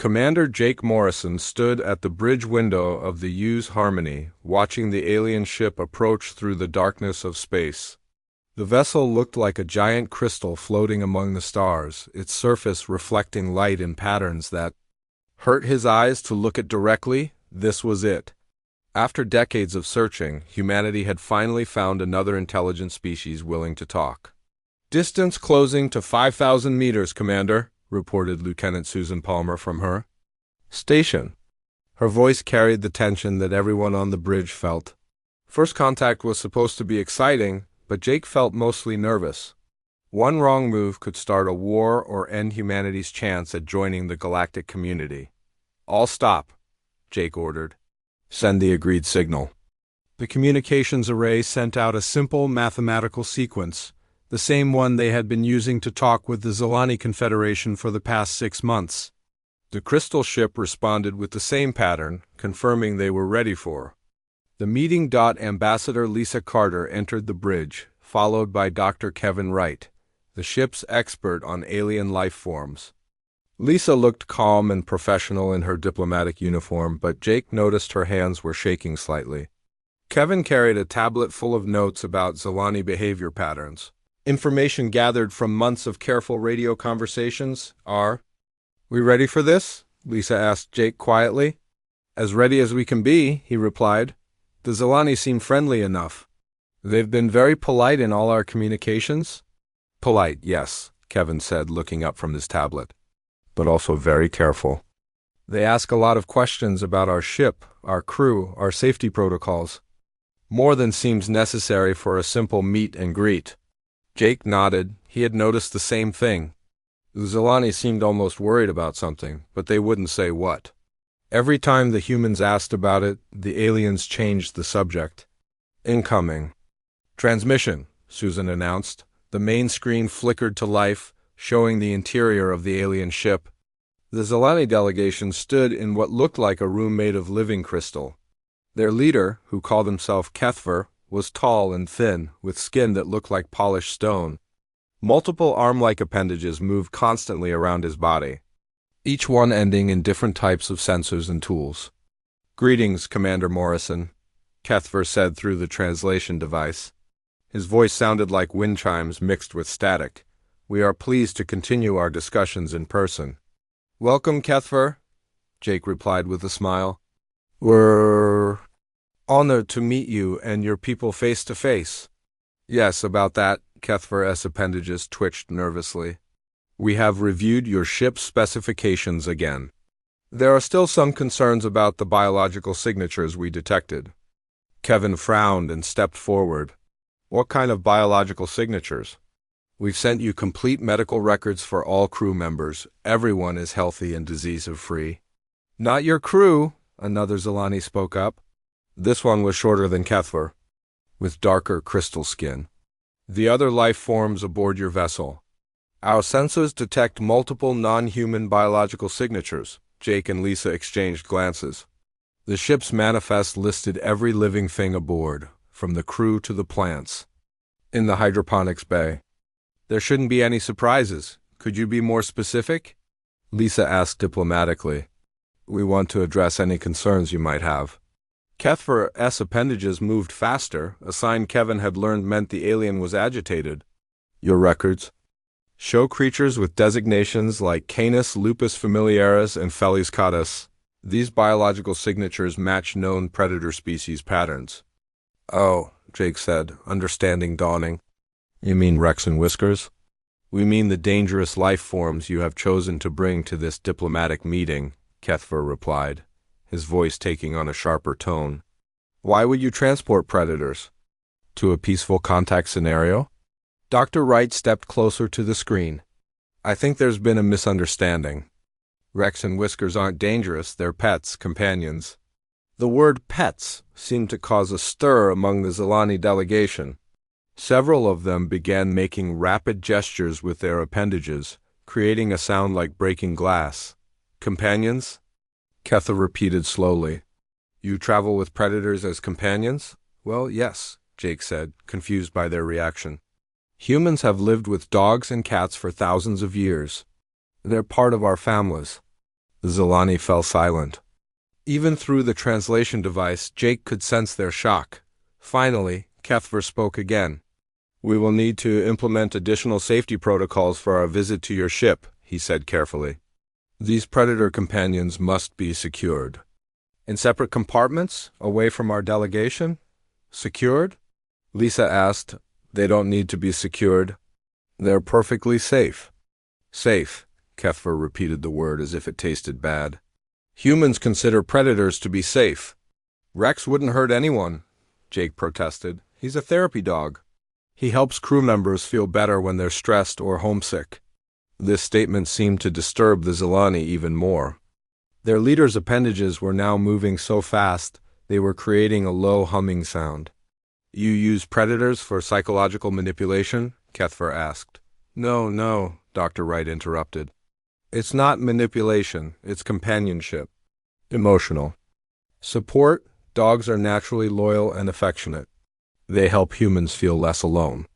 Commander Jake Morrison stood at the bridge window of the Hughes Harmony, watching the alien ship approach through the darkness of space. The vessel looked like a giant crystal floating among the stars, its surface reflecting light in patterns that hurt his eyes to look at directly. This was it. After decades of searching, humanity had finally found another intelligent species willing to talk. "Distance closing to 5,000 meters, Commander," reported Lieutenant Susan Palmer from her station. Her voice carried the tension that everyone on the bridge felt. First contact was supposed to be exciting, but Jake felt mostly nervous. One wrong move could start a war or end humanity's chance at joining the galactic community. "All stop," Jake ordered. "Send the agreed signal." The communications array sent out a simple mathematical sequence, the same one they had been using to talk with the Zilani Confederation for the past 6 months. The crystal ship responded with the same pattern, confirming they were ready for the meeting. Ambassador Lisa Carter entered the bridge, followed by Dr. Kevin Wright, the ship's expert on alien life forms. Lisa looked calm and professional in her diplomatic uniform, but Jake noticed her hands were shaking slightly. Kevin carried a tablet full of notes about Zilani behavior patterns. Information gathered from months of careful radio conversations. "Are we ready for this?" Lisa asked Jake quietly. "As ready as we can be," he replied. "The Zilani seem friendly enough. They've been very polite in all our communications." "Polite, yes," Kevin said, looking up from his tablet. "But also very careful. They ask a lot of questions about our ship, our crew, our safety protocols. More than seems necessary for a simple meet and greet." Jake nodded. He had noticed the same thing. The Zilani seemed almost worried about something, but they wouldn't say what. Every time the humans asked about it, the aliens changed the subject. "Incoming." "Transmission," Susan announced. The main screen flickered to life, showing the interior of the alien ship. The Zilani delegation stood in what looked like a room made of living crystal. Their leader, who called himself Kethver, was tall and thin, with skin that looked like polished stone. Multiple arm-like appendages moved constantly around his body, each one ending in different types of sensors and tools. "Greetings, Commander Morrison," Kethver said through the translation device. His voice sounded like wind chimes mixed with static. "We are pleased to continue our discussions in person." "Welcome, Kethver," Jake replied with a smile. "We're honored to meet you and your people face to face." "Yes, about that," Kethver's appendages twitched nervously. "We have reviewed your ship's specifications again. There are still some concerns about the biological signatures we detected." Kevin frowned and stepped forward. "What kind of biological signatures?" "We've sent you complete medical records for all crew members. Everyone is healthy and disease-free." "Not your crew," another Zilani spoke up. This one was shorter than Kethver, with darker crystal skin. "The other life forms aboard your vessel. Our sensors detect multiple non-human biological signatures." Jake and Lisa exchanged glances. The ship's manifest listed every living thing aboard, from the crew to the plants. "In the hydroponics bay." "There shouldn't be any surprises. Could you be more specific?" Lisa asked diplomatically. "We want to address any concerns you might have." Kethver's appendages moved faster, a sign Kevin had learned meant the alien was agitated. "Your records show creatures with designations like Canis lupus familiaris and Felis catus. These biological signatures match known predator species patterns." "Oh," Jake said, understanding dawning. "You mean Rex and Whiskers?" "We mean the dangerous life forms you have chosen to bring to this diplomatic meeting," Kethver replied, his voice taking on a sharper tone. "Why would you transport predators? To a peaceful contact scenario?" Dr. Wright stepped closer to the screen. "I think there's been a misunderstanding. Rex and Whiskers aren't dangerous, they're pets, companions." The word pets seemed to cause a stir among the Zilani delegation. Several of them began making rapid gestures with their appendages, creating a sound like breaking glass. "Companions?" Kethver repeated slowly. "You travel with predators as companions?" "Well, yes," Jake said, confused by their reaction. "Humans have lived with dogs and cats for thousands of years. They're part of our families." The Zilani fell silent. Even through the translation device, Jake could sense their shock. Finally, Kethver spoke again. "We will need to implement additional safety protocols for our visit to your ship," he said carefully. "These predator companions must be secured." "In separate compartments, away from our delegation?" "Secured?" Lisa asked. "They don't need to be secured. They're perfectly safe." "Safe," Kethver repeated the word as if it tasted bad. "Humans consider predators to be safe." "Rex wouldn't hurt anyone," Jake protested. "He's a therapy dog. He helps crew members feel better when they're stressed or homesick." This statement seemed to disturb the Zilani even more. Their leader's appendages were now moving so fast, they were creating a low humming sound. "You use predators for psychological manipulation?" Kethver asked. No, Dr. Wright interrupted. "It's not manipulation, it's companionship. Emotional. Support. Dogs are naturally loyal and affectionate. They help humans feel less alone."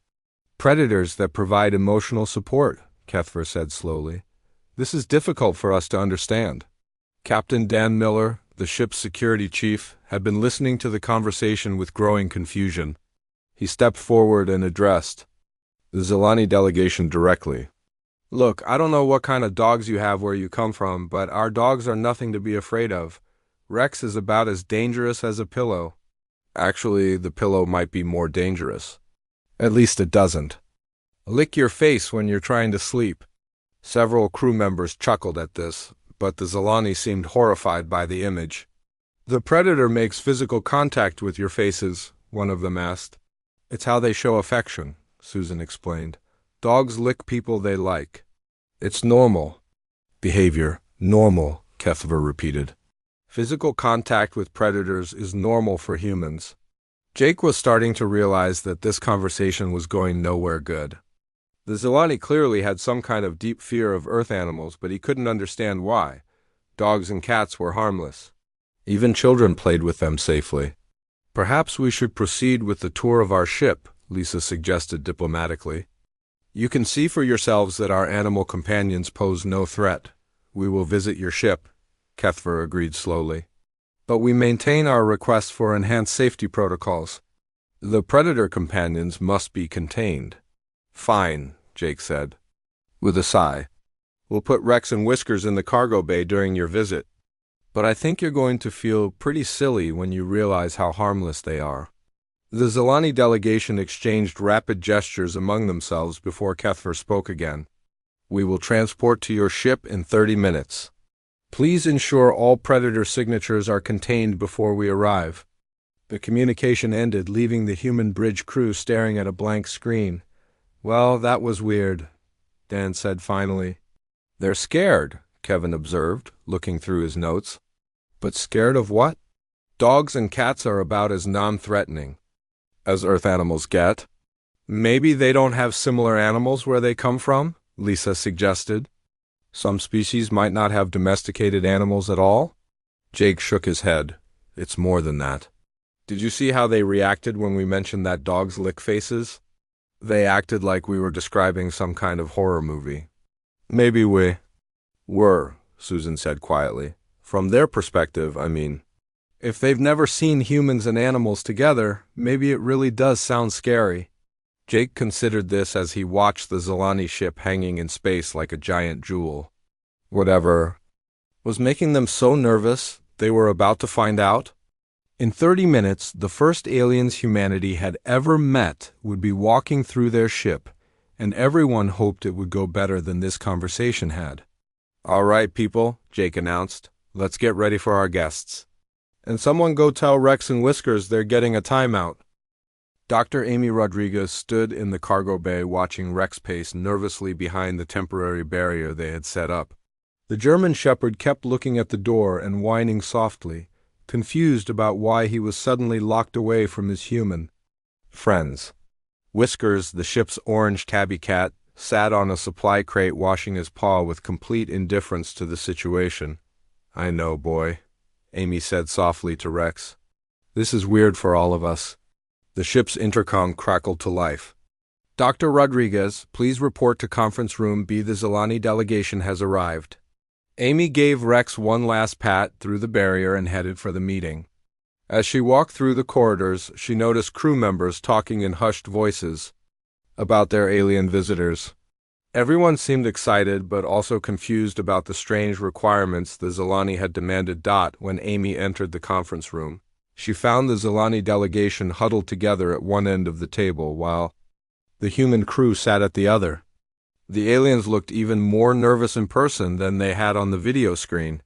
"Predators that provide emotional support," Kethver said slowly. "This is difficult for us to understand." Captain Dan Miller, the ship's security chief, had been listening to the conversation with growing confusion. He stepped forward and addressed the Zilani delegation directly. "Look, I don't know what kind of dogs you have where you come from, but our dogs are nothing to be afraid of. Rex is about as dangerous as a pillow." "Actually, the pillow might be more dangerous. At least it doesn't lick your face when you're trying to sleep." Several crew members chuckled at this, but the Zilani seemed horrified by the image. "The predator makes physical contact with your faces," one of them asked. "It's how they show affection," Susan explained. "Dogs lick people they like. It's normal behavior." "Normal," Kethver repeated. "Physical contact with predators is normal for humans." Jake was starting to realize that this conversation was going nowhere good. The Zilani clearly had some kind of deep fear of Earth animals, but he couldn't understand why. Dogs and cats were harmless. Even children played with them safely. "Perhaps we should proceed with the tour of our ship," Lisa suggested diplomatically. "You can see for yourselves that our animal companions pose no threat. We will visit your ship," Kethver agreed slowly. "But we maintain our request for enhanced safety protocols. The predator companions must be contained." "Fine," Jake said, with a sigh. "We'll put Rex and Whiskers in the cargo bay during your visit. But I think you're going to feel pretty silly when you realize how harmless they are." The Zilani delegation exchanged rapid gestures among themselves before Kethver spoke again. "We will transport to your ship in 30 minutes. Please ensure all predator signatures are contained before we arrive." The communication ended, leaving the human bridge crew staring at a blank screen. "Well, that was weird," Dan said finally. "They're scared," Kevin observed, looking through his notes. "But scared of what?" "Dogs and cats are about as non-threatening as Earth animals get." "Maybe they don't have similar animals where they come from," Lisa suggested. "Some species might not have domesticated animals at all?" Jake shook his head. "It's more than that. Did you see how they reacted when we mentioned that dogs lick faces? They acted like we were describing some kind of horror movie." "Maybe we were," Susan said quietly. "From their perspective, I mean. If they've never seen humans and animals together, maybe it really does sound scary." Jake considered this as he watched the Zilani ship hanging in space like a giant jewel. Whatever was making them so nervous they were about to find out? In 30 minutes, the first aliens humanity had ever met would be walking through their ship, and everyone hoped it would go better than this conversation had. "All right, people," Jake announced. "Let's get ready for our guests. And someone go tell Rex and Whiskers they're getting a timeout." Dr. Amy Rodriguez stood in the cargo bay watching Rex pace nervously behind the temporary barrier they had set up. The German shepherd kept looking at the door and whining softly, confused about why he was suddenly locked away from his human friends. Whiskers, the ship's orange tabby cat, sat on a supply crate washing his paw with complete indifference to the situation. "I know, boy," Amy said softly to Rex. "This is weird for all of us." The ship's intercom crackled to life. "Dr. Rodriguez, please report to conference room B. The Zilani delegation has arrived." Amy gave Rex one last pat through the barrier and headed for the meeting. As she walked through the corridors, she noticed crew members talking in hushed voices about their alien visitors. Everyone seemed excited but also confused about the strange requirements the Zilani had demanded. When Amy entered the conference room, she found the Zilani delegation huddled together at one end of the table while the human crew sat at the other. The aliens looked even more nervous in person than they had on the video screen.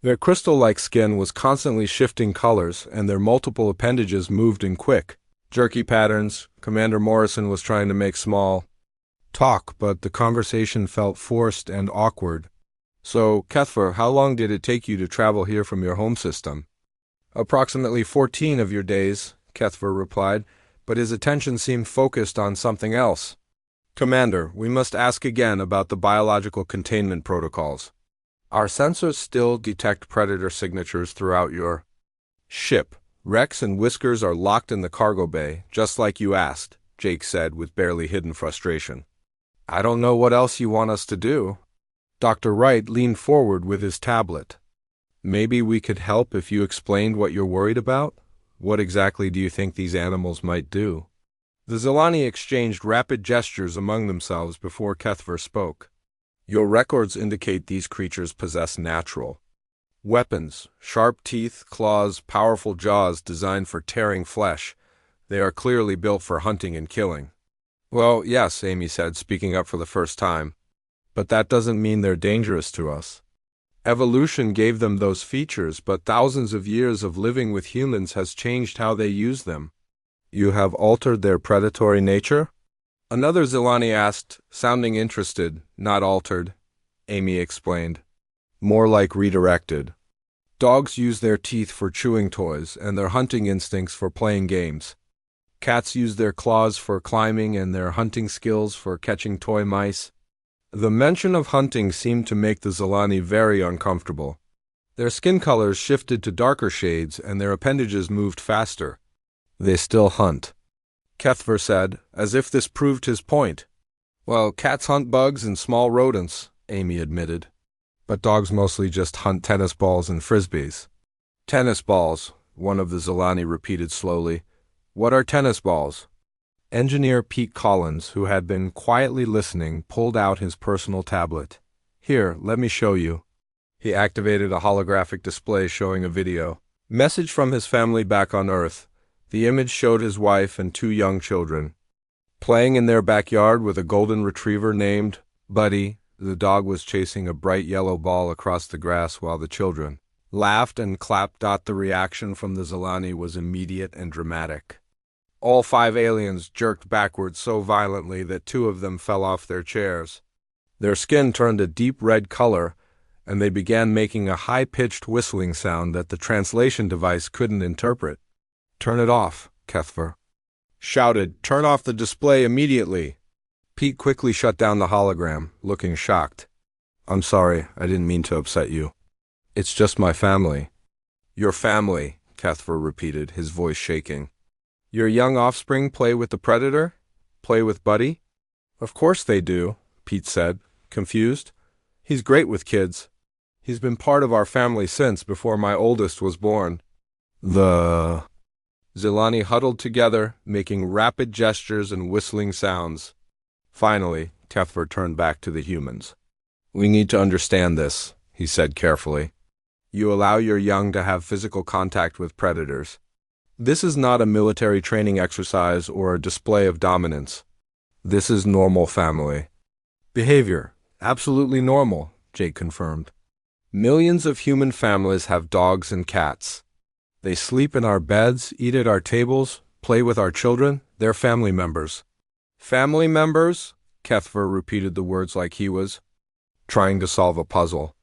Their crystal-like skin was constantly shifting colors, and their multiple appendages moved in quick, jerky patterns. Commander Morrison was trying to make small talk, but the conversation felt forced and awkward. "So, Kethver, how long did it take you to travel here from your home system?" "Approximately 14 of your days," Kethver replied, but his attention seemed focused on something else. "Commander, we must ask again about the biological containment protocols. Our sensors still detect predator signatures throughout your ship. Rex and Whiskers are locked in the cargo bay, just like you asked," Jake said with barely hidden frustration. "I don't know what else you want us to do." Dr. Wright leaned forward with his tablet. "Maybe we could help if you explained what you're worried about? What exactly do you think these animals might do?" The Zilani exchanged rapid gestures among themselves before Kethver spoke. "Your records indicate these creatures possess natural weapons, sharp teeth, claws, powerful jaws designed for tearing flesh. They are clearly built for hunting and killing." "Well, yes," Amy said, speaking up for the first time. "But that doesn't mean they're dangerous to us. Evolution gave them those features, but thousands of years of living with humans has changed how they use them." "You have altered their predatory nature?" Another Zilani asked, sounding interested. "Not altered," Amy explained. "More like redirected. Dogs use their teeth for chewing toys and their hunting instincts for playing games. Cats use their claws for climbing and their hunting skills for catching toy mice." The mention of hunting seemed to make the Zilani very uncomfortable. Their skin colors shifted to darker shades and their appendages moved faster. "They still hunt," Kethver said, as if this proved his point. "Well, cats hunt bugs and small rodents," Amy admitted. "But dogs mostly just hunt tennis balls and frisbees." "Tennis balls," one of the Zilani repeated slowly. "What are tennis balls?" Engineer Pete Collins, who had been quietly listening, pulled out his personal tablet. "Here, let me show you." He activated a holographic display showing a video. Message from his family back on Earth. The image showed his wife and two young children playing in their backyard with a golden retriever named Buddy. The dog was chasing a bright yellow ball across the grass while the children laughed and clapped. The reaction from the Zilani was immediate and dramatic. All 5 aliens jerked backwards so violently that 2 of them fell off their chairs. Their skin turned a deep red color, and they began making a high-pitched whistling sound that the translation device couldn't interpret. "Turn it off," Kethver shouted. "Turn off the display immediately." Pete quickly shut down the hologram, looking shocked. "I'm sorry, I didn't mean to upset you. It's just my family." "Your family," Kethver repeated, his voice shaking. "Your young offspring play with the Predator? Play with Buddy?" "Of course they do," Pete said, confused. "He's great with kids. He's been part of our family since before my oldest was born." The Zilani huddled together, making rapid gestures and whistling sounds. Finally, Kethver turned back to the humans. "We need to understand this," he said carefully. "You allow your young to have physical contact with predators. This is not a military training exercise or a display of dominance. This is normal family behavior. Absolutely normal," Jake confirmed. "Millions of human families have dogs and cats. They sleep in our beds, eat at our tables, play with our children. They're family members." "Family members?" Kethver repeated the words like he was trying to solve a puzzle.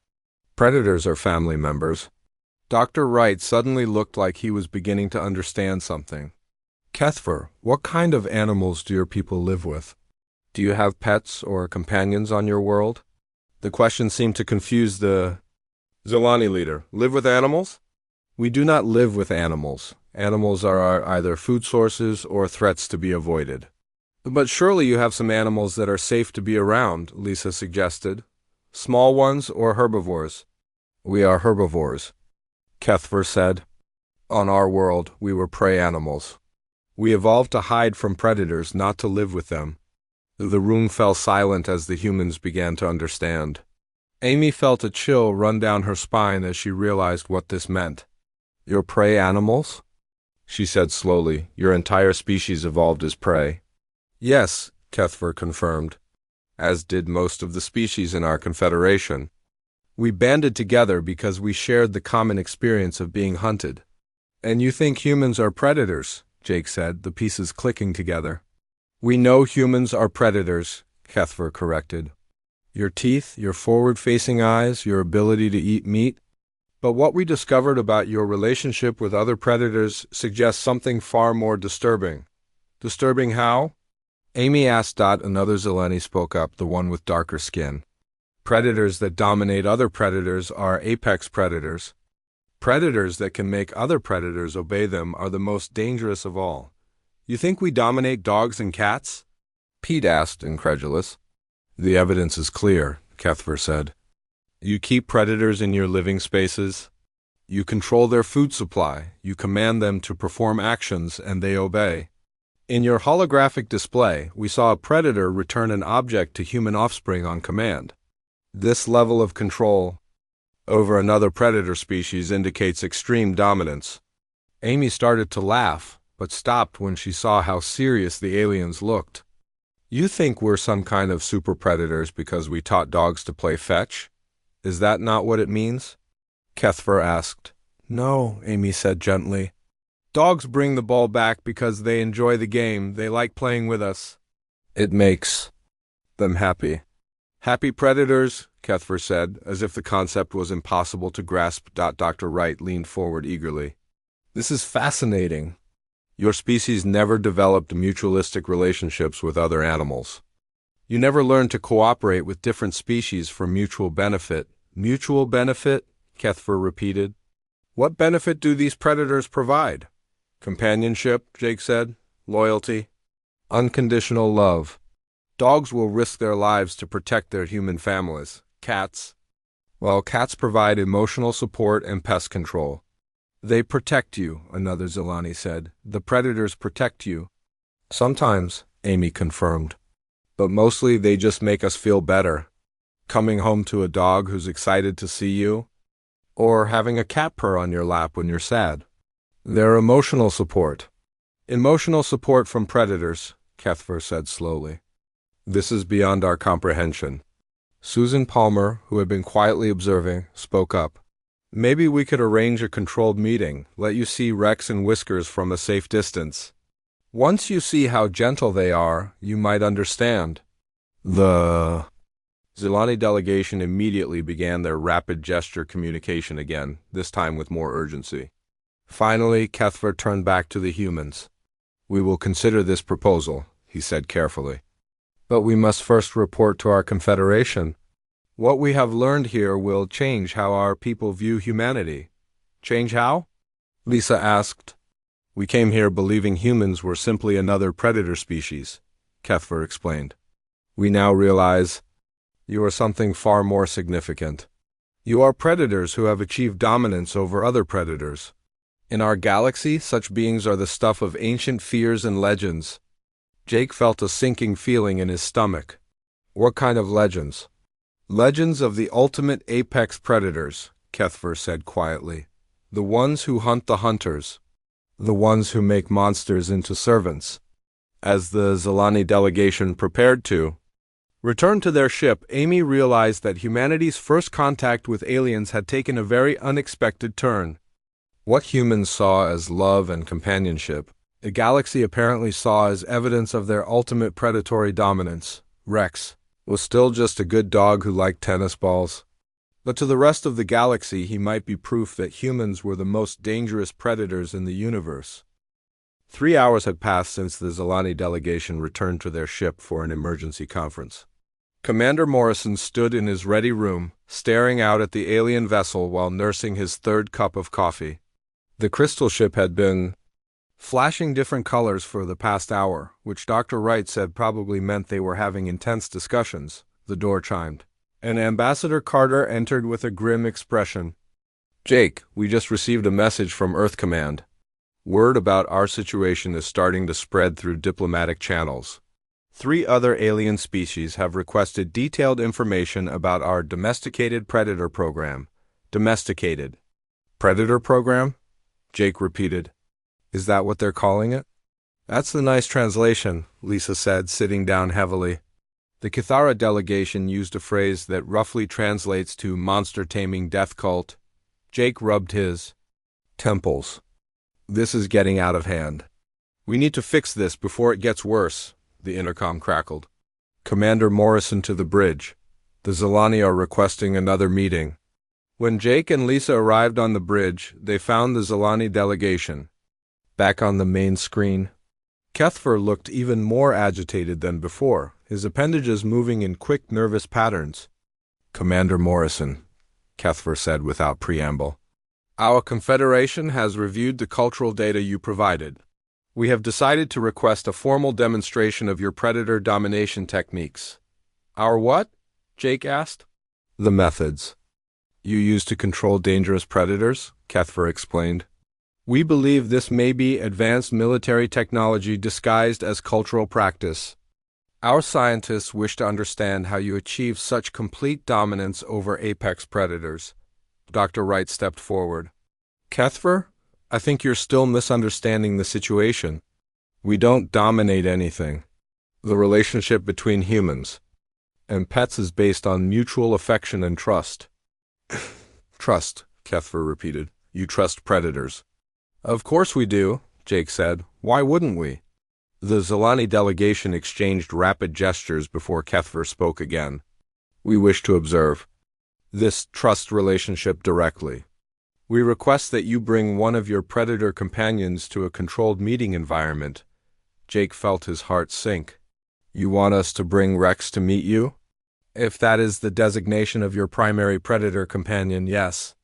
"Predators are family members." Dr. Wright suddenly looked like he was beginning to understand something. "Kethver, what kind of animals do your people live with? Do you have pets or companions on your world?" The question seemed to confuse the Zilani leader. "Live with animals?" "We do not live with animals. Animals are either food sources or threats to be avoided." "But surely you have some animals that are safe to be around," Lisa suggested. Small ones or herbivores? We are herbivores, Kethver said. On our world, we were prey animals. We evolved to hide from predators, not to live with them. The room fell silent as the humans began to understand. Amy felt a chill run down her spine as she realized what this meant. You're prey animals? She said slowly. Your entire species evolved as prey. Yes, Kethver confirmed, as did most of the species in our confederation. We banded together because we shared the common experience of being hunted. And you think humans are predators, Jake said, the pieces clicking together. We know humans are predators, Kethver corrected. Your teeth, your forward-facing eyes, your ability to eat meat. But what we discovered about your relationship with other predators suggests something far more disturbing. Disturbing how? Amy asked. Another Zeleni spoke up, the one with darker skin. Predators that dominate other predators are apex predators. Predators that can make other predators obey them are the most dangerous of all. You think we dominate dogs and cats? Pete asked, incredulous. The evidence is clear, Kethver said. You keep predators in your living spaces. You control their food supply. You command them to perform actions, and they obey. In your holographic display, we saw a predator return an object to human offspring on command. This level of control over another predator species indicates extreme dominance. Amy started to laugh, but stopped when she saw how serious the aliens looked. You think we're some kind of super predators because we taught dogs to play fetch? Is that not what it means? Kethver asked. No, Amy said gently. Dogs bring the ball back because they enjoy the game. They like playing with us. It makes them happy. Happy predators, Kethver said, as if the concept was impossible to grasp. Dr. Wright leaned forward eagerly. This is fascinating. Your species never developed mutualistic relationships with other animals. You never learned to cooperate with different species for mutual benefit. Mutual benefit? Kethver repeated. What benefit do these predators provide? Companionship, Jake said. Loyalty. Unconditional love. Dogs will risk their lives to protect their human families. Cats? Well, cats provide emotional support and pest control. They protect you, another Zelani said. The predators protect you. Sometimes, Amy confirmed. But mostly they just make us feel better. Coming home to a dog who's excited to see you, or having a cat purr on your lap when you're sad. They're emotional support. Emotional support from predators, Kethver said slowly. This is beyond our comprehension. Susan Palmer, who had been quietly observing, spoke up. Maybe we could arrange a controlled meeting, let you see Rex and Whiskers from a safe distance. Once you see how gentle they are, you might understand. The Zelani delegation immediately began their rapid gesture communication again, this time with more urgency. Finally, Kethver turned back to the humans. We will consider this proposal, he said carefully. But we must first report to our confederation. What we have learned here will change how our people view humanity. Change how? Lisa asked. We came here believing humans were simply another predator species, Kethver explained. We now realize you are something far more significant. You are predators who have achieved dominance over other predators. In our galaxy, such beings are the stuff of ancient fears and legends. Jake felt a sinking feeling in his stomach. What kind of legends? Legends of the ultimate apex predators, Kethver said quietly. The ones who hunt the hunters. The ones who make monsters into servants. As the Zelani delegation prepared to return to their ship, Amy realized that humanity's first contact with aliens had taken a very unexpected turn. What humans saw as love and companionship, the galaxy apparently saw as evidence of their ultimate predatory dominance. Rex was still just a good dog who liked tennis balls. But to the rest of the galaxy, he might be proof that humans were the most dangerous predators in the universe. 3 hours had passed since the Zelani delegation returned to their ship for an emergency conference. Commander Morrison stood in his ready room, staring out at the alien vessel while nursing his third cup of coffee. The crystal ship had been flashing different colors for the past hour, which Dr. Wright said probably meant they were having intense discussions. The door chimed. And Ambassador Carter entered with a grim expression. Jake, we just received a message from Earth Command. Word about our situation is starting to spread through diplomatic channels. 3 other alien species have requested detailed information about our domesticated predator program. Domesticated. Predator program? Jake repeated. Is that what they're calling it? That's the nice translation, Lisa said, sitting down heavily. The Kithara delegation used a phrase that roughly translates to monster-taming death cult. Jake rubbed his temples. This is getting out of hand. We need to fix this before it gets worse, the intercom crackled. Commander Morrison to the bridge. The Zilani are requesting another meeting. When Jake and Lisa arrived on the bridge, they found the Zilani delegation. Back on the main screen, Kethfer looked even more agitated than before, his appendages moving in quick, nervous patterns. Commander Morrison, Kethfer said without preamble. Our Confederation has reviewed the cultural data you provided. We have decided to request a formal demonstration of your predator domination techniques. Our what? Jake asked. The methods you use to control dangerous predators, Kethfer explained. We believe this may be advanced military technology disguised as cultural practice. Our scientists wish to understand how you achieve such complete dominance over apex predators. Dr. Wright stepped forward. Kethfer, I think you're still misunderstanding the situation. We don't dominate anything. The relationship between humans and pets is based on mutual affection and trust. Trust, Kethfer repeated. You trust predators. Of course we do, Jake said. Why wouldn't we? The Zilani delegation exchanged rapid gestures before Kethfer spoke again. We wish to observe this trust relationship directly. We request that you bring one of your predator companions to a controlled meeting environment. Jake felt his heart sink. You want us to bring Rex to meet you? If that is the designation of your primary predator companion, yes.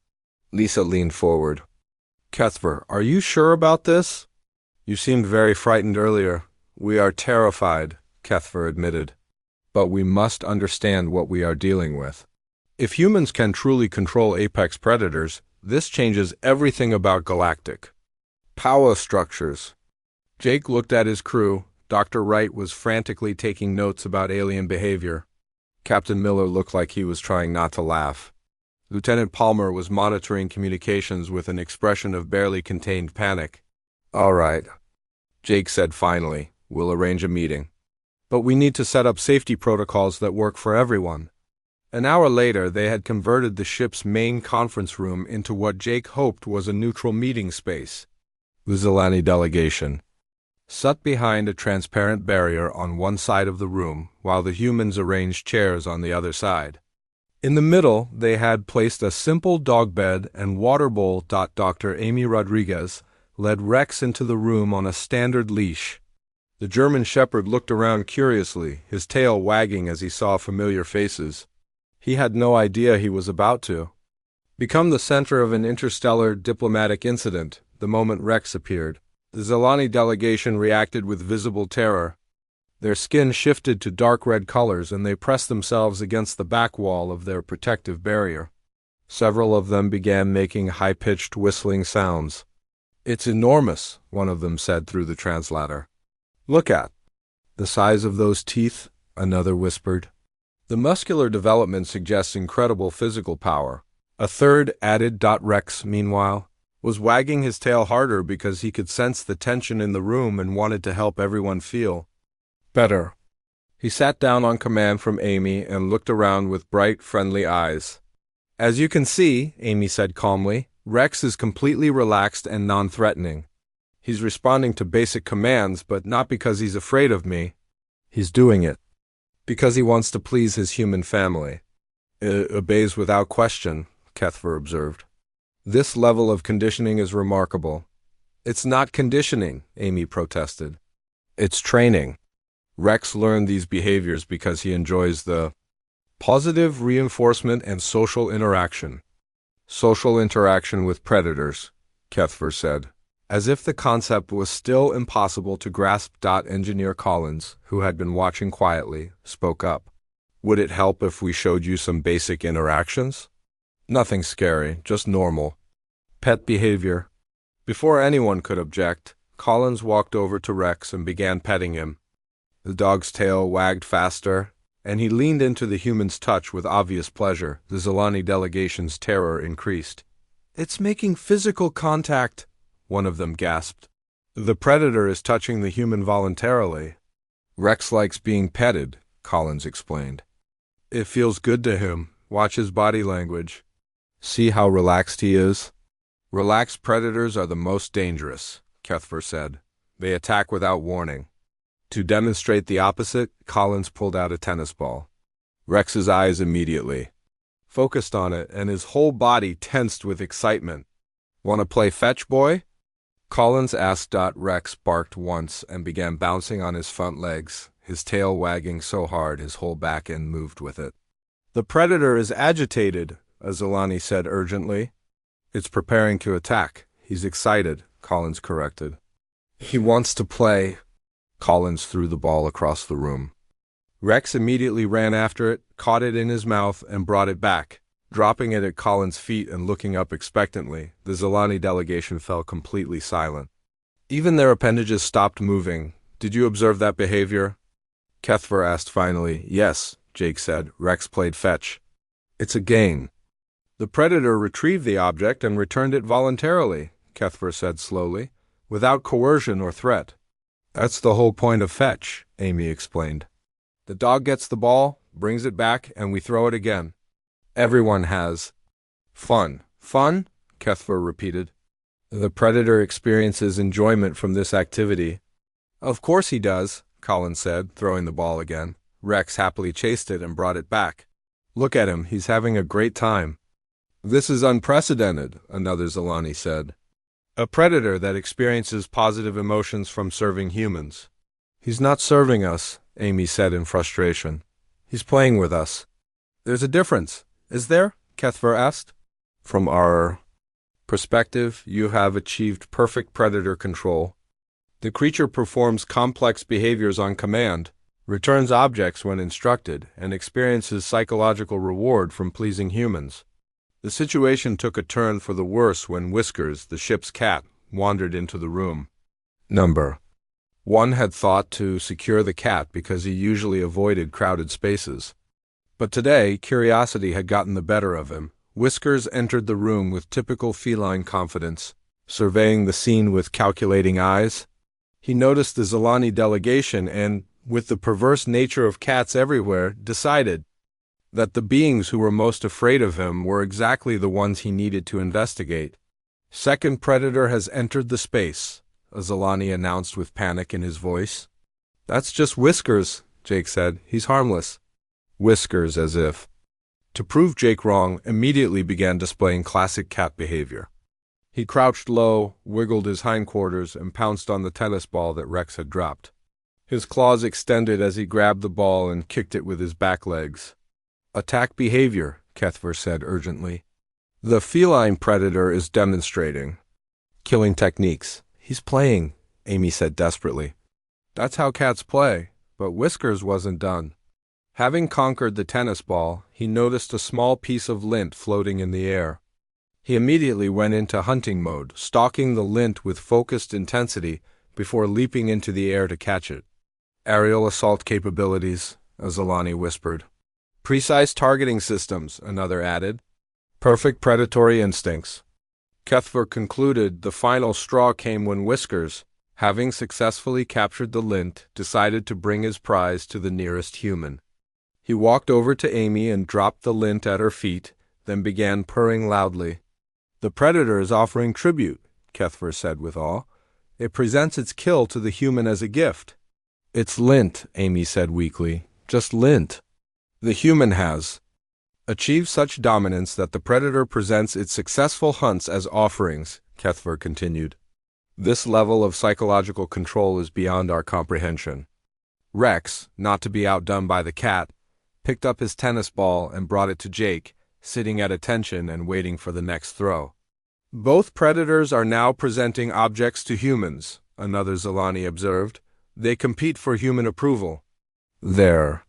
Lisa leaned forward. Kethfer, are you sure about this? You seemed very frightened earlier. We are terrified, Kethfer admitted. But we must understand what we are dealing with. If humans can truly control apex predators, this changes everything about Galactic power structures. Jake looked at his crew. Dr. Wright was frantically taking notes about alien behavior. Captain Miller looked like he was trying not to laugh. Lieutenant Palmer was monitoring communications with an expression of barely contained panic. All right, Jake said finally. We'll arrange a meeting. But we need to set up safety protocols that work for everyone. An hour later, they had converted the ship's main conference room into what Jake hoped was a neutral meeting space. The Zilani delegation sat behind a transparent barrier on one side of the room, while the humans arranged chairs on the other side. In the middle, they had placed a simple dog bed and water bowl. Dr. Amy Rodriguez led Rex into the room on a standard leash. The German shepherd looked around curiously, his tail wagging as he saw familiar faces. He had no idea he was about to become the center of an interstellar diplomatic incident the moment Rex appeared. The Zilani delegation reacted with visible terror. Their skin shifted to dark red colors and they pressed themselves against the back wall of their protective barrier. Several of them began making high-pitched whistling sounds. It's enormous, one of them said through the translator. Look at the size of those teeth, another whispered. The muscular development suggests incredible physical power. A third added. Rex, meanwhile, was wagging his tail harder because he could sense the tension in the room and wanted to help everyone feel better. He sat down on command from Amy and looked around with bright, friendly eyes. As you can see, Amy said calmly, Rex is completely relaxed and non-threatening. He's responding to basic commands, but not because he's afraid of me. He's doing it because he wants to please his human family. Obeys without question, Kethfer observed. This level of conditioning is remarkable. It's not conditioning, Amy protested. It's training. Rex learned these behaviors because he enjoys the positive reinforcement and social interaction. Social interaction with predators, Kethfer said. As if the concept was still impossible to grasp. Engineer Collins, who had been watching quietly, spoke up. Would it help if we showed you some basic interactions? Nothing scary, just normal. Pet behavior. Before anyone could object, Collins walked over to Rex and began petting him. The dog's tail wagged faster, and he leaned into the human's touch with obvious pleasure. The Zilani delegation's terror increased. "It's making physical contact," one of them gasped. "The predator is touching the human voluntarily." "Rex likes being petted," Collins explained. "It feels good to him. Watch his body language. See how relaxed he is?" "Relaxed predators are the most dangerous," Cuthbert said. "They attack without warning." To demonstrate the opposite, Collins pulled out a tennis ball. Rex's eyes immediately focused on it, and his whole body tensed with excitement. "Want to play fetch, boy?" Collins asked. Rex barked once and began bouncing on his front legs, his tail wagging so hard his whole back end moved with it. "The predator is agitated," Azulani said urgently. "It's preparing to attack. He's excited," Collins corrected. "He wants to play." Collins threw the ball across the room. Rex immediately ran after it, caught it in his mouth, and brought it back. Dropping it at Collins' feet and looking up expectantly, the Zilani delegation fell completely silent. Even their appendages stopped moving. "Did you observe that behavior?" Kethver asked finally. "Yes," Jake said. "Rex played fetch." "It's a game." "The predator retrieved the object and returned it voluntarily," Kethver said slowly, "without coercion or threat." "That's the whole point of fetch," Amy explained. "The dog gets the ball, brings it back, and we throw it again. Everyone has fun." "Fun?" Kethver repeated. "The predator experiences enjoyment from this activity." "Of course he does," Collins said, throwing the ball again. Rex happily chased it and brought it back. "Look at him, he's having a great time." "This is unprecedented," another Zilani said. "A predator that experiences positive emotions from serving humans." "He's not serving us," Amy said in frustration. "He's playing with us." "There's a difference, is there?" Kethver asked. "From our perspective, you have achieved perfect predator control. The creature performs complex behaviors on command, returns objects when instructed, and experiences psychological reward from pleasing humans." The situation took a turn for the worse when Whiskers, the ship's cat, wandered into the room. Number 1 had thought to secure the cat because he usually avoided crowded spaces. But today, curiosity had gotten the better of him. Whiskers entered the room with typical feline confidence, surveying the scene with calculating eyes. He noticed the Zilani delegation and, with the perverse nature of cats everywhere, decided that the beings who were most afraid of him were exactly the ones he needed to investigate. "Second predator has entered the space," Azulani announced with panic in his voice. "That's just Whiskers," Jake said. "He's harmless." Whiskers, as if to prove Jake wrong, immediately began displaying classic cat behavior. He crouched low, wiggled his hindquarters, and pounced on the tennis ball that Rex had dropped. His claws extended as he grabbed the ball and kicked it with his back legs. "Attack behavior," Kethver said urgently. "The feline predator is demonstrating killing techniques. He's playing," Amy said desperately. "That's how cats play," but Whiskers wasn't done. Having conquered the tennis ball, he noticed a small piece of lint floating in the air. He immediately went into hunting mode, stalking the lint with focused intensity before leaping into the air to catch it. "Aerial assault capabilities," Azulani whispered. "Precise targeting systems," another added. "Perfect predatory instincts." Kethver concluded the final straw came when Whiskers, having successfully captured the lint, decided to bring his prize to the nearest human. He walked over to Amy and dropped the lint at her feet, then began purring loudly. "The predator is offering tribute," Kethver said with awe. "It presents its kill to the human as a gift." "It's lint," Amy said weakly. "Just lint." "The human has achieved such dominance that the predator presents its successful hunts as offerings," Kethver continued. "This level of psychological control is beyond our comprehension." Rex, not to be outdone by the cat, picked up his tennis ball and brought it to Jake, sitting at attention and waiting for the next throw. "Both predators are now presenting objects to humans," another Zilani observed. "They compete for human approval." "There,"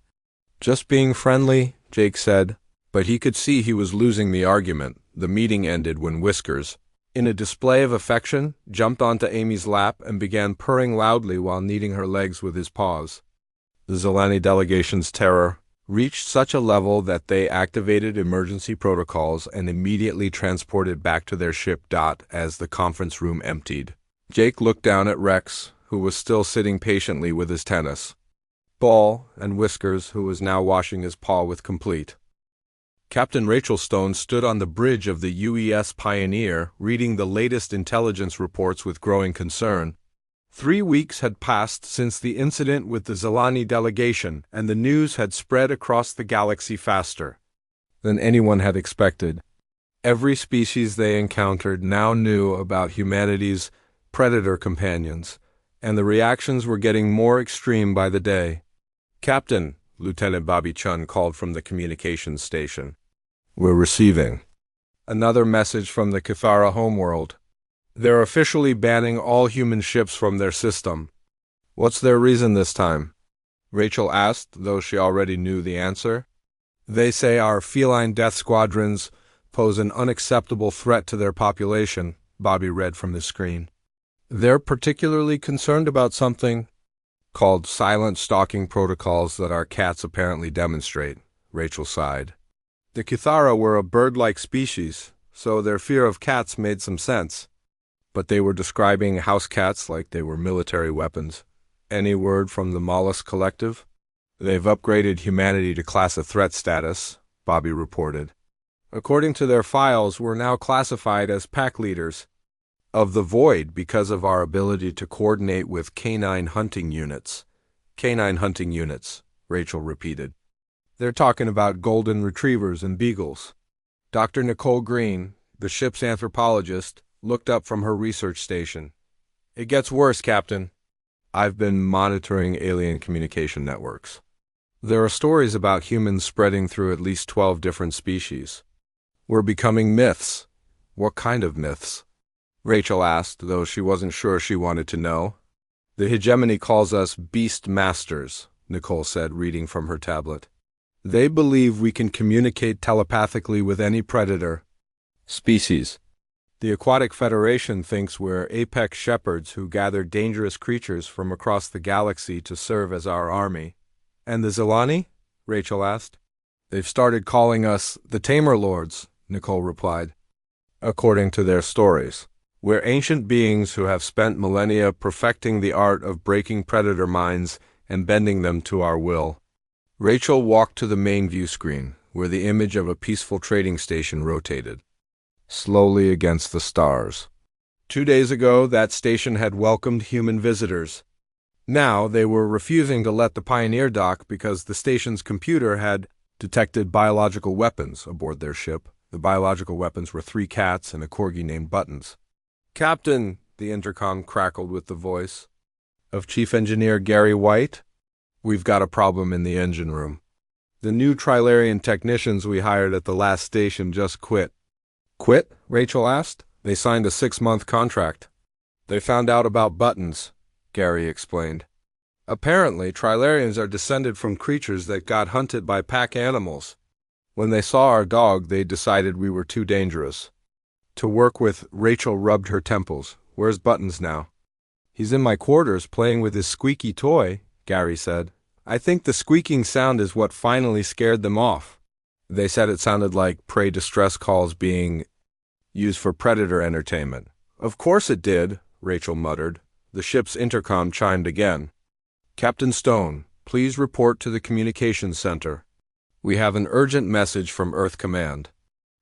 Just being friendly, Jake said, but he could see he was losing the argument. The meeting ended when Whiskers, in a display of affection, jumped onto Amy's lap and began purring loudly while kneading her legs with his paws. The Zelani delegation's terror reached such a level that they activated emergency protocols and immediately transported back to their ship. As the conference room emptied, Jake looked down at Rex, who was still sitting patiently with his tennis ball, and Whiskers, who was now washing his paw with complete. Captain Rachel Stone stood on the bridge of the UES Pioneer, reading the latest intelligence reports with growing concern. 3 weeks had passed since the incident with the Zelani delegation, and the news had spread across the galaxy faster than anyone had expected. Every species they encountered now knew about humanity's predator companions, and the reactions were getting more extreme by the day. "Captain," Lieutenant Bobby Chun called from the communications station, "we're receiving another message from the Cathara homeworld. They're officially banning all human ships from their system." "What's their reason this time?" Rachel asked, though she already knew the answer. "They say our feline death squadrons pose an unacceptable threat to their population," Bobby read from the screen. "They're particularly concerned about something called silent stalking protocols that our cats apparently demonstrate," Rachel sighed. "The Cathara were a bird-like species, so their fear of cats made some sense. But they were describing house cats like they were military weapons. Any word from the Mollusk Collective?" "They've upgraded humanity to class of threat status," Bobby reported. "According to their files, we're now classified as pack leaders of the void because of our ability to coordinate with canine hunting units." "Canine hunting units," Rachel repeated. "They're talking about golden retrievers and beagles." Dr. Nicole Green, the ship's anthropologist, looked up from her research station. "It gets worse, Captain. I've been monitoring alien communication networks. There are stories about humans spreading through at least 12 different species. We're becoming myths." "What kind of myths?" Rachel asked, though she wasn't sure she wanted to know. "The hegemony calls us beast masters," Nicole said, reading from her tablet. "They believe we can communicate telepathically with any predator species. The Aquatic Federation thinks we're apex shepherds who gather dangerous creatures from across the galaxy to serve as our army." "And the Zelani?" Rachel asked. "They've started calling us the Tamer Lords," Nicole replied. "According to their stories, we're ancient beings who have spent millennia perfecting the art of breaking predator minds and bending them to our will." Rachel walked to the main view screen, where the image of a peaceful trading station rotated slowly against the stars. 2 days ago, that station had welcomed human visitors. Now, they were refusing to let the Pioneer dock because the station's computer had detected biological weapons aboard their ship. The biological weapons were 3 cats and a corgi named Buttons. "Captain," the intercom crackled with the voice of Chief Engineer Gary White, "we've got a problem in the engine room. The new Trilarian technicians we hired at the last station just quit." "Quit?" Rachel asked. "They signed a 6-month contract." "They found out about Buttons," Gary explained. "Apparently, Trilarians are descended from creatures that got hunted by pack animals. When they saw our dog, they decided we were too dangerous to work with." Rachel rubbed her temples. "Where's Buttons now?" "He's in my quarters playing with his squeaky toy," Gary said. "I think the squeaking sound is what finally scared them off. They said it sounded like prey distress calls being used for predator entertainment." "Of course it did," Rachel muttered. The ship's intercom chimed again. "Captain Stone, please report to the communications center. We have an urgent message from Earth Command."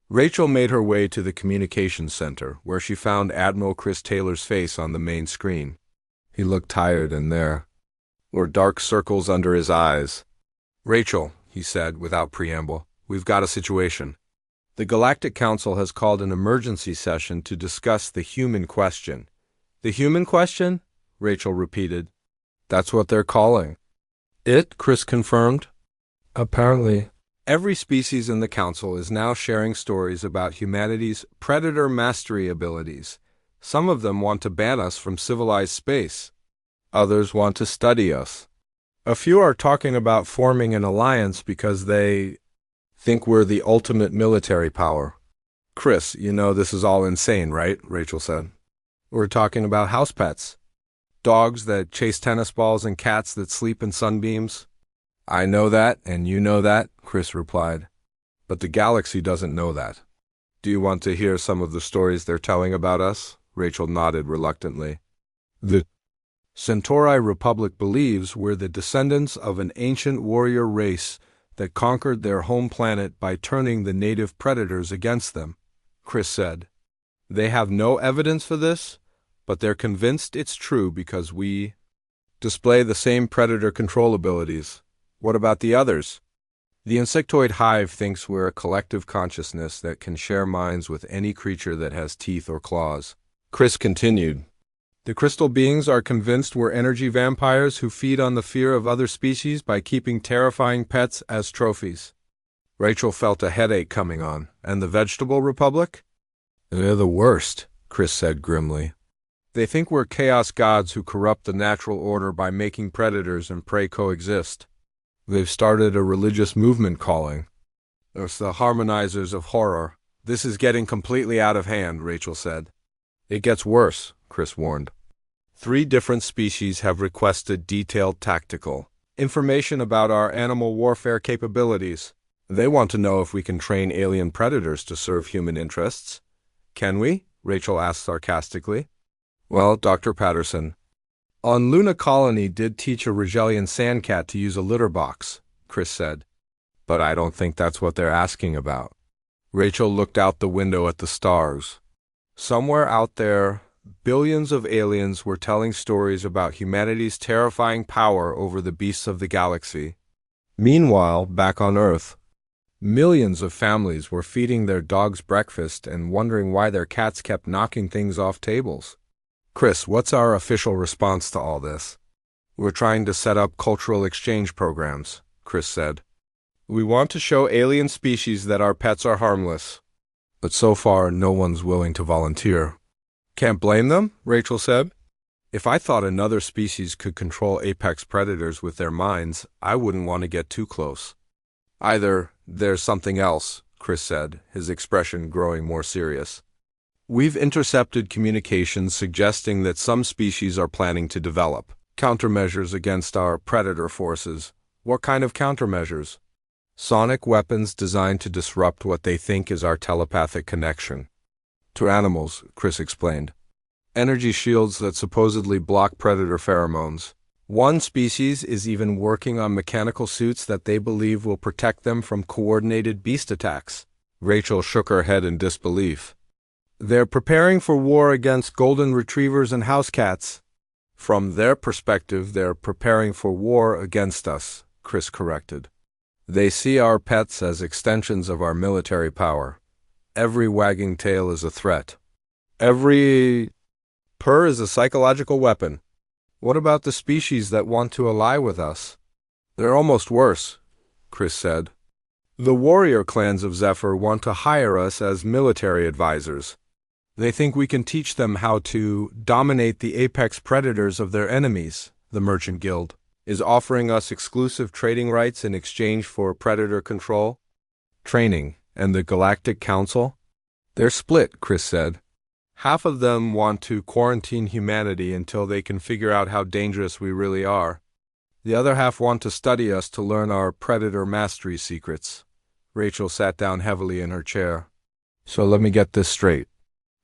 Rachel made her way to the communications center, where she found Admiral Chris Taylor's face on the main screen. He looked tired, and there were dark circles under his eyes. "Rachel," he said without preamble, "we've got a situation. The Galactic Council has called an emergency session to discuss the human question." "The human question?" Rachel repeated. "That's what they're calling it," Chris confirmed. "Apparently, every species in the Council is now sharing stories about humanity's predator mastery abilities. Some of them want to ban us from civilized space. Others want to study us. A few are talking about forming an alliance because they think we're the ultimate military power. Chris, you know this is all insane, right? Rachel said. We're talking about house pets. Dogs that chase tennis balls and cats that sleep in sunbeams. I know that, and you know that, Chris replied. But the galaxy doesn't know that. Do you want to hear some of the stories they're telling about us? Rachel nodded reluctantly. The Centauri Republic believes we're the descendants of an ancient warrior race that conquered their home planet by turning the native predators against them, Chris said. They have no evidence for this, but they're convinced it's true because we display the same predator control abilities. What about the others? The insectoid hive thinks we're a collective consciousness that can share minds with any creature that has teeth or claws. Chris continued. The crystal beings are convinced we're energy vampires who feed on the fear of other species by keeping terrifying pets as trophies. Rachel felt a headache coming on. And the Vegetable Republic? They're the worst, Chris said grimly. They think we're chaos gods who corrupt the natural order by making predators and prey coexist. They've started a religious movement calling us the harmonizers of horror. This is getting completely out of hand, Rachel said. It gets worse, Chris warned. 3 different species have requested detailed tactical information about our animal warfare capabilities. They want to know if we can train alien predators to serve human interests. Can we? Rachel asked sarcastically. Well, Dr. Patterson, on Luna Colony did teach a Rigelian sandcat to use a litter box, Chris said. But I don't think that's what they're asking about. Rachel looked out the window at the stars. Somewhere out there, billions of aliens were telling stories about humanity's terrifying power over the beasts of the galaxy. Meanwhile, back on Earth, millions of families were feeding their dogs breakfast and wondering why their cats kept knocking things off tables. Chris, what's our official response to all this? We're trying to set up cultural exchange programs, Chris said. We want to show alien species that our pets are harmless. But so far, no one's willing to volunteer. Can't blame them, Rachel said. If I thought another species could control apex predators with their minds, I wouldn't want to get too close. Either there's something else, Chris said, his expression growing more serious. We've intercepted communications suggesting that some species are planning to develop countermeasures against our predator forces. What kind of countermeasures? Sonic weapons designed to disrupt what they think is our telepathic connection. To animals, Chris explained. Energy shields that supposedly block predator pheromones. One species is even working on mechanical suits that they believe will protect them from coordinated beast attacks. Rachel shook her head in disbelief. They're preparing for war against golden retrievers and house cats. From their perspective, they're preparing for war against us, Chris corrected. They see our pets as extensions of our military power. Every wagging tail is a threat. Every purr is a psychological weapon. What about the species that want to ally with us? They're almost worse, Chris said. The warrior clans of Zephyr want to hire us as military advisors. They think we can teach them how to dominate the apex predators of their enemies. The Merchant Guild is offering us exclusive trading rights in exchange for predator control, training, and the Galactic Council. They're split, Chris said. Half of them want to quarantine humanity until they can figure out how dangerous we really are. The other half want to study us to learn our predator mastery secrets. Rachel sat down heavily in her chair. So let me get this straight.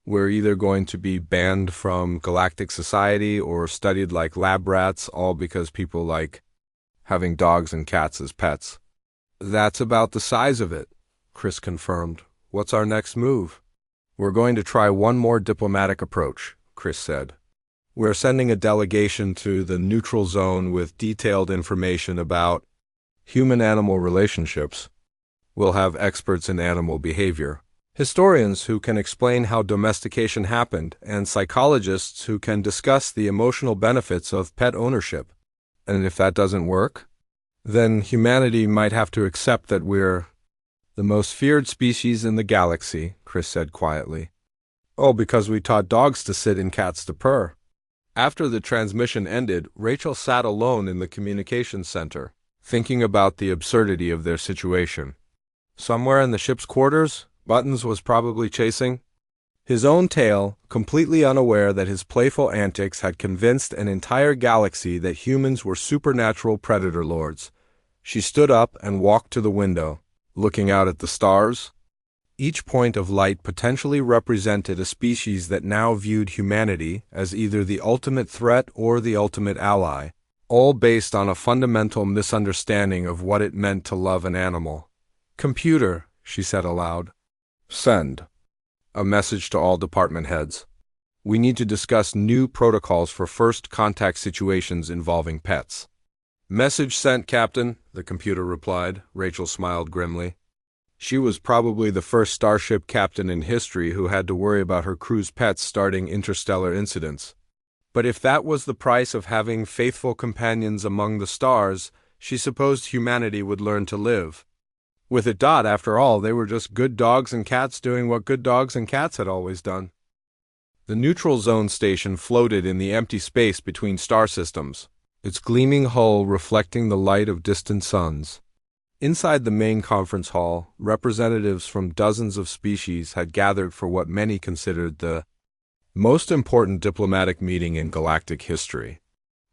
We're either going to be banned from galactic society or studied like lab rats, all because people like having dogs and cats as pets. That's about the size of it, Chris confirmed. What's our next move? We're going to try one more diplomatic approach, Chris said. We're sending a delegation to the neutral zone with detailed information about human-animal relationships. We'll have experts in animal behavior, historians who can explain how domestication happened, and psychologists who can discuss the emotional benefits of pet ownership. And if that doesn't work, then humanity might have to accept that we're the most feared species in the galaxy, Chris said quietly. Oh, because we taught dogs to sit and cats to purr. After the transmission ended, Rachel sat alone in the communications center, thinking about the absurdity of their situation. Somewhere in the ship's quarters, Buttons was probably chasing his own tail, completely unaware that his playful antics had convinced an entire galaxy that humans were supernatural predator lords. She stood up and walked to the window, looking out at the stars. Each point of light potentially represented a species that now viewed humanity as either the ultimate threat or the ultimate ally, all based on a fundamental misunderstanding of what it meant to love an animal. "Computer," she said aloud, "send a message to all department heads. We need to discuss new protocols for first contact situations involving pets." "Message sent, Captain," the computer replied. Rachel smiled grimly. She was probably the first starship captain in history who had to worry about her crew's pets starting interstellar incidents. But if that was the price of having faithful companions among the stars, she supposed humanity would learn to live with it. After all, they were just good dogs and cats doing what good dogs and cats had always done. The neutral zone station floated in the empty space between star systems, its gleaming hull reflecting the light of distant suns. Inside the main conference hall, representatives from dozens of species had gathered for what many considered the most important diplomatic meeting in galactic history.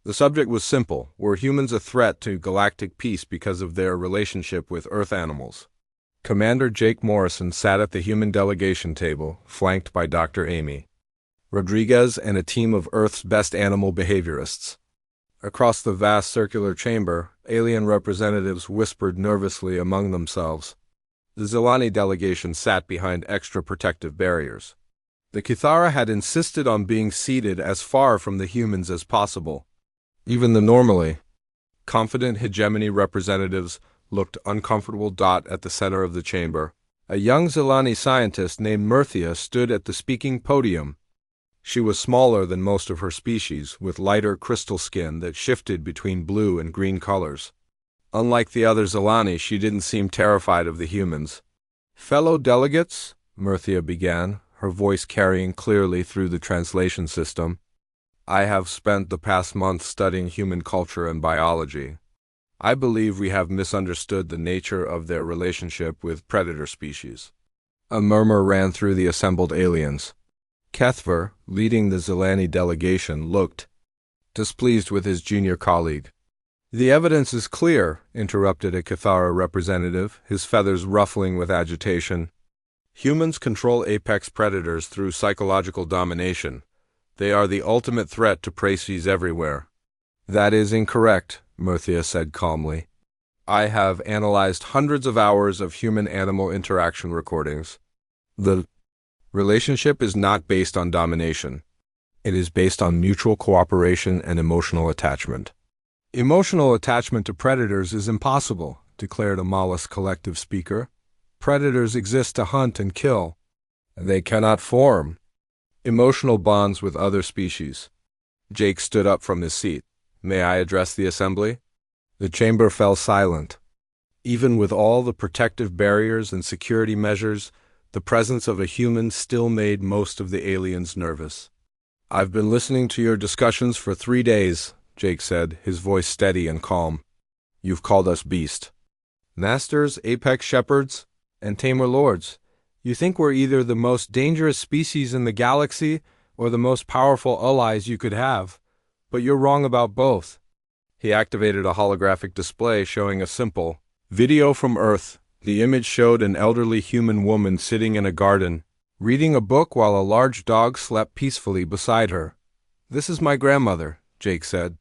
The subject was simple: were humans a threat to galactic peace because of their relationship with Earth animals? Commander Jake Morrison sat at the human delegation table, flanked by Dr. Amy Rodriguez and a team of Earth's best animal behaviorists. Across the vast circular chamber, alien representatives whispered nervously among themselves. The Zilani delegation sat behind extra protective barriers. The Kithara had insisted on being seated as far from the humans as possible. Even the normally confident hegemony representatives looked uncomfortable. At the center of the chamber, a young Zilani scientist named Murthia stood at the speaking podium. She was smaller than most of her species, with lighter crystal skin that shifted between blue and green colors. Unlike the other Zilani, she didn't seem terrified of the humans. "Fellow delegates," Murthia began, her voice carrying clearly through the translation system, "I have spent the past month studying human culture and biology. I believe we have misunderstood the nature of their relationship with predator species." A murmur ran through the assembled aliens. Kethver, leading the Zilani delegation, looked displeased with his junior colleague. "The evidence is clear," interrupted a Kithara representative, his feathers ruffling with agitation. "Humans control apex predators through psychological domination. They are the ultimate threat to prey species everywhere." "That is incorrect," Murthia said calmly. "I have analyzed hundreds of hours of human-animal interaction recordings. The relationship is not based on domination. It is based on mutual cooperation and emotional attachment." "Emotional attachment to predators is impossible," declared a mollusk collective speaker. "Predators exist to hunt and kill. They cannot form emotional bonds with other species." Jake stood up from his seat. "May I address the assembly?" The chamber fell silent. Even with all the protective barriers and security measures, the presence of a human still made most of the aliens nervous. "I've been listening to your discussions for 3 days," Jake said, his voice steady and calm. "You've called us beast masters, apex shepherds, and tamer lords. You think we're either the most dangerous species in the galaxy or the most powerful allies you could have, but you're wrong about both." He activated a holographic display showing a simple video from Earth. The image showed an elderly human woman sitting in a garden, reading a book while a large dog slept peacefully beside her. "This is my grandmother," Jake said.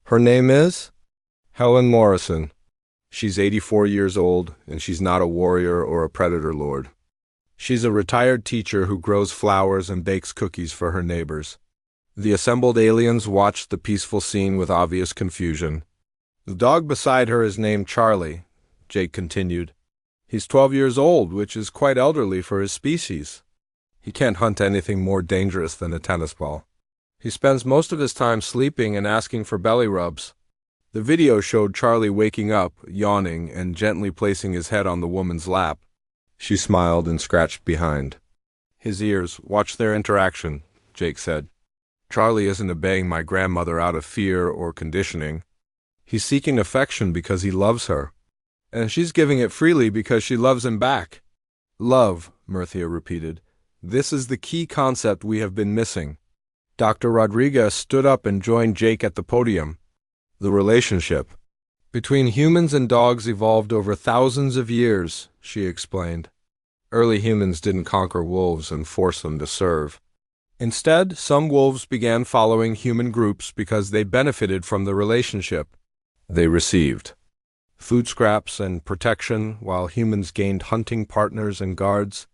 "Her name is Helen Morrison. She's 84 years old, and she's not a warrior or a predator lord. She's a retired teacher who grows flowers and bakes cookies for her neighbors." The assembled aliens watched the peaceful scene with obvious confusion. "The dog beside her is named Charlie," Jake continued. "He's 12 years old, which is quite elderly for his species. He can't hunt anything more dangerous than a tennis ball. He spends most of his time sleeping and asking for belly rubs." The video showed Charlie waking up, yawning, and gently placing his head on the woman's lap. She smiled and scratched behind his ears. "Watch their interaction," Jake said. Charlie isn't obeying my grandmother out of fear or conditioning. He's seeking affection because he loves her. And she's giving it freely because she loves him back. Love, Murthia repeated. This is the key concept we have been missing. Dr. Rodriguez stood up and joined Jake at the podium. The relationship between humans and dogs evolved over thousands of years, she explained. Early humans didn't conquer wolves and force them to serve. Instead, some wolves began following human groups because they benefited from the relationship. They received food scraps and protection, while humans gained hunting partners and guards.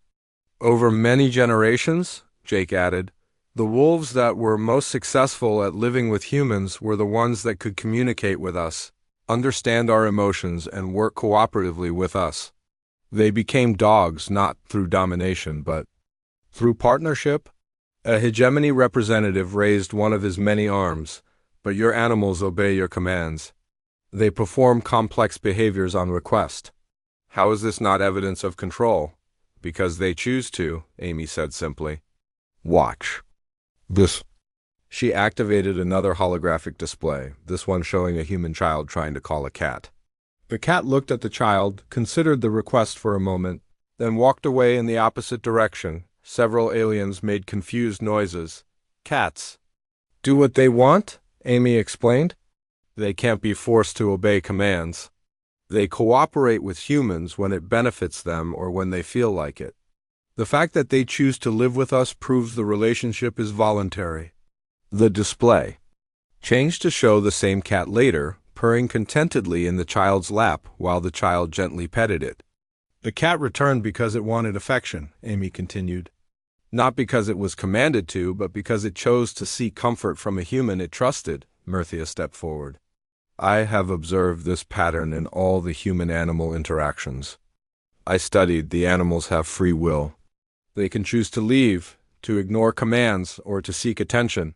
Over many generations, Jake added, the wolves that were most successful at living with humans were the ones that could communicate with us, understand our emotions, and work cooperatively with us. They became dogs not through domination, but through partnership. A hegemony representative raised one of his many arms, but your animals obey your commands. They perform complex behaviors on request. How is this not evidence of control? Because they choose to, Amy said simply. Watch this. She activated another holographic display, this one showing a human child trying to call a cat. The cat looked at the child, considered the request for a moment, then walked away in the opposite direction. Several aliens made confused noises. Cats do what they want, Amy explained. They can't be forced to obey commands. They cooperate with humans when it benefits them or when they feel like it. The fact that they choose to live with us proves the relationship is voluntary. The display changed to show the same cat later, purring contentedly in the child's lap while the child gently petted it. The cat returned because it wanted affection, Amy continued. Not because it was commanded to, but because it chose to seek comfort from a human it trusted, Murthia stepped forward. I have observed this pattern in all the human-animal interactions. I studied the animals have free will. They can choose to leave, to ignore commands, or to seek attention.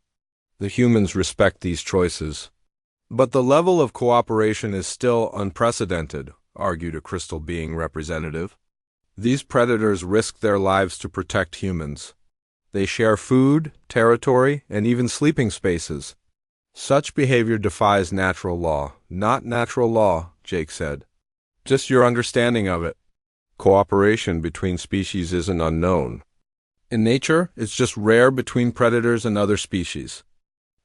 The humans respect these choices. But the level of cooperation is still unprecedented, argued a crystal being representative. These predators risk their lives to protect humans. They share food, territory, and even sleeping spaces. Such behavior defies natural law. Not natural law, Jake said. Just your understanding of it. Cooperation between species isn't unknown. In nature, it's just rare between predators and other species.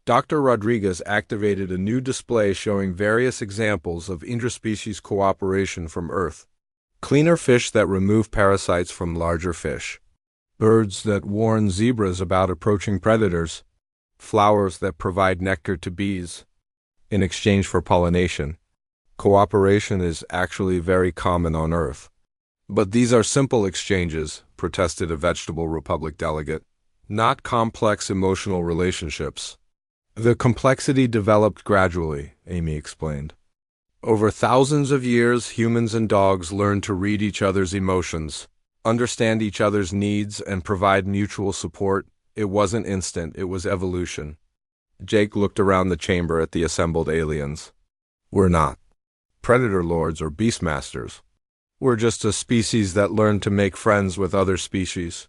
Dr. Rodriguez activated a new display showing various examples of interspecies cooperation from Earth. Cleaner fish that remove parasites from larger fish. Birds that warn zebras about approaching predators. Flowers that provide nectar to bees in exchange for pollination. Cooperation is actually very common on Earth. But these are simple exchanges, protested a Vegetable Republic delegate, not complex emotional relationships. The complexity developed gradually, Amy explained. Over thousands of years, humans and dogs learned to read each other's emotions, understand each other's needs, and provide mutual support. It wasn't instant, it was evolution. Jake looked around the chamber at the assembled aliens. We're not predator lords or beastmasters. We're just a species that learned to make friends with other species.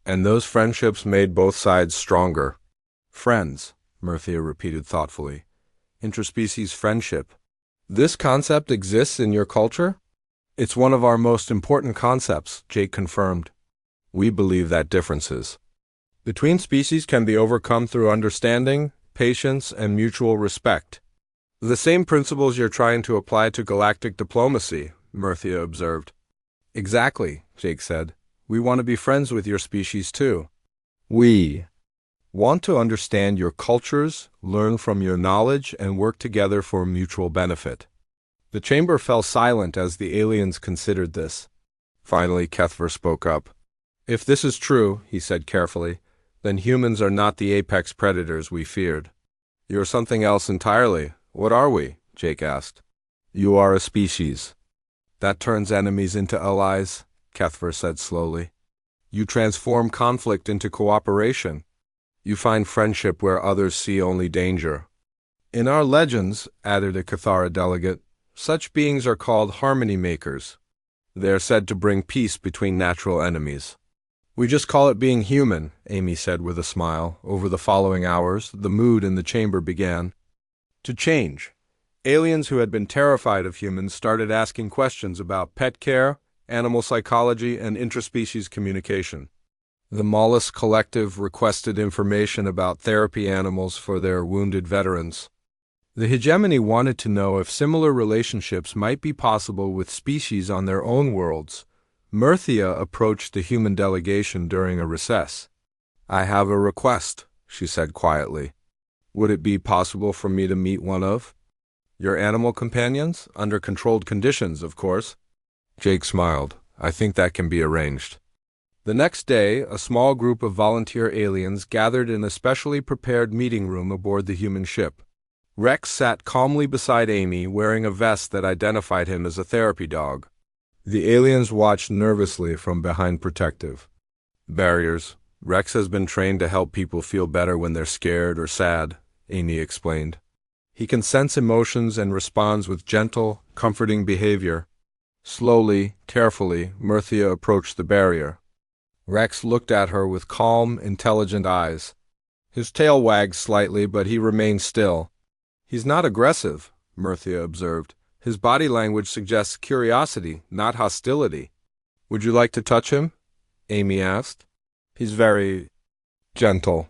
And those friendships made both sides stronger. Friends, Murthia repeated thoughtfully. Interspecies friendship. This concept exists in your culture? It's one of our most important concepts, Jake confirmed. We believe that differences between species can be overcome through understanding, patience, and mutual respect. The same principles you're trying to apply to galactic diplomacy, Murthia observed. Exactly, Jake said. We want to be friends with your species too. We want to understand your cultures, learn from your knowledge, and work together for mutual benefit. The chamber fell silent as the aliens considered this. Finally, Kethver spoke up. If this is true, he said carefully, then humans are not the apex predators we feared. You're something else entirely. What are we? Jake asked. You are a species. That turns enemies into allies, Kethver said slowly. You transform conflict into cooperation. You find friendship where others see only danger. In our legends, added a Cathara delegate, such beings are called harmony makers. They are said to bring peace between natural enemies. We just call it being human, Amy said with a smile. Over the following hours, the mood in the chamber began to change. Aliens who had been terrified of humans started asking questions about pet care, animal psychology, and interspecies communication. The Mollusk Collective requested information about therapy animals for their wounded veterans. The hegemony wanted to know if similar relationships might be possible with species on their own worlds. Murthia approached the human delegation during a recess. "I have a request," she said quietly. "Would it be possible for me to meet one of your animal companions? Under controlled conditions, of course." Jake smiled. "I think that can be arranged." The next day, a small group of volunteer aliens gathered in a specially prepared meeting room aboard the human ship. Rex sat calmly beside Amy, wearing a vest that identified him as a therapy dog. The aliens watched nervously from behind protective barriers. "Rex has been trained to help people feel better when they're scared or sad," Amy explained. "He can sense emotions and responds with gentle, comforting behavior." Slowly, carefully, Murthia approached the barrier. Rex looked at her with calm, intelligent eyes. His tail wagged slightly, but he remained still. "He's not aggressive," Murthia observed. "His body language suggests curiosity, not hostility." "Would you like to touch him?" Amy asked. "He's very gentle."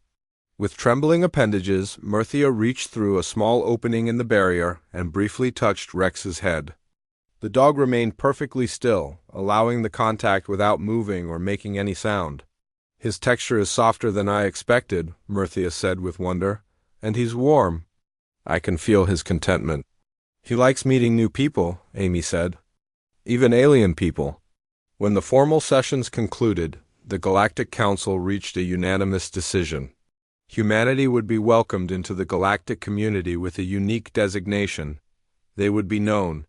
With trembling appendages, Murthia reached through a small opening in the barrier and briefly touched Rex's head. The dog remained perfectly still, allowing the contact without moving or making any sound. "His texture is softer than I expected," Murthia said with wonder. "And he's warm." "I can feel his contentment." "He likes meeting new people," Amy said. "Even alien people." When the formal sessions concluded, the Galactic Council reached a unanimous decision. Humanity would be welcomed into the galactic community with a unique designation. They would be known